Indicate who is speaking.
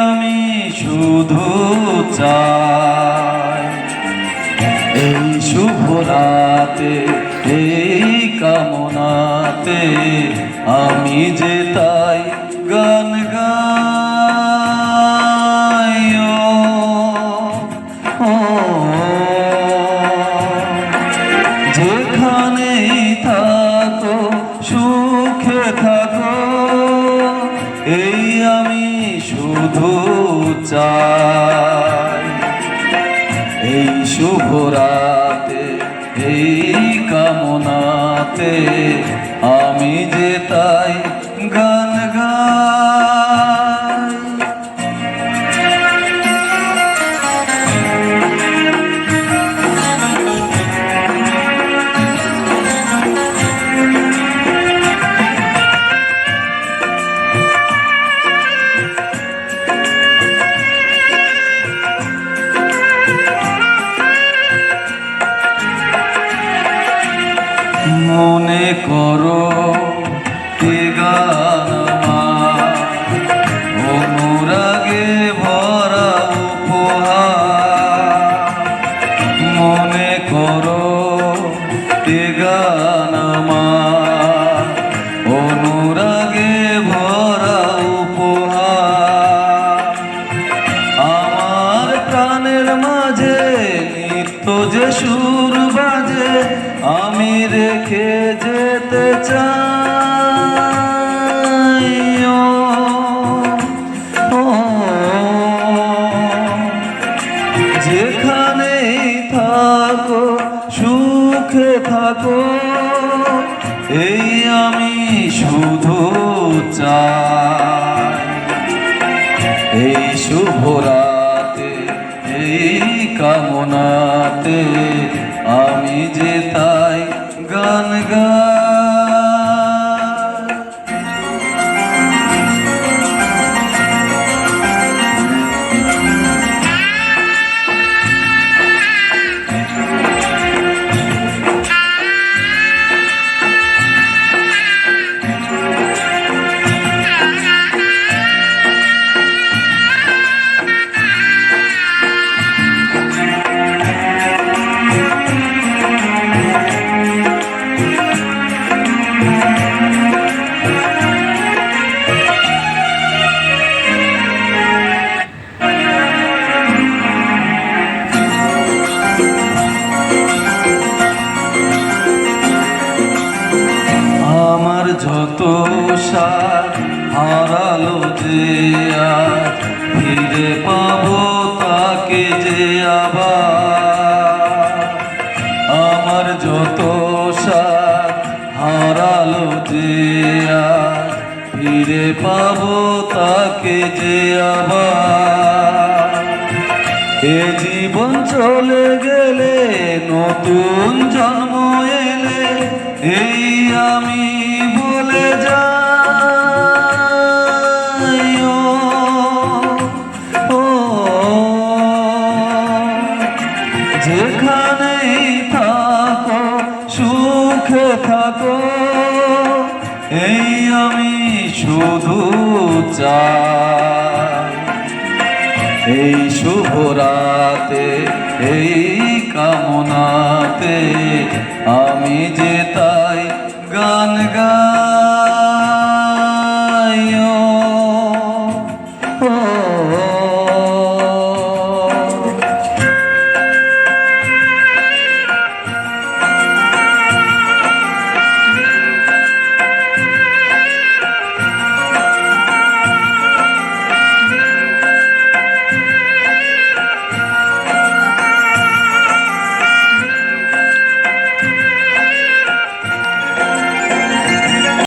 Speaker 1: আমি শুধু চাই এই শুভ রাতে এই কামনাতে আমি যে তাই গান গাই যেখানেই থাকো সুখে থাকো এই আমি শুধু চাই এই শুভ রাতে এই কামনাতে আমি যে তাই গান গাই। মনে করো এ গান অনুরাগে ভরা উপহার মনে করো এ গান অনুরাগে ভরা উপহার আমার প্রাণের মাঝে নিত্য যে সুর বাজে আমি রেখে যেতে চাই যেখানেই থাকো সুখে থাকো এই আমি শুধু চাই এই শুভ রাতে এই কামনাতে আমি যে তাই গান গাই। আমার যত সাথ হারালো যে আজ ফিরে পাবো তাকে যে আবার আমার যত সাথ হারালো যে আজ ফিরে পাবো তাকে যে আবার এ জীবন চলে গেলে নতুন জন্ম এলে এই আমি বলে যাই যেখানেই থাকো সুখে থাকো এই আমি শুধু চাই এই শুভ রাতে এই কামনাতে আমি যে তাই গান গাই।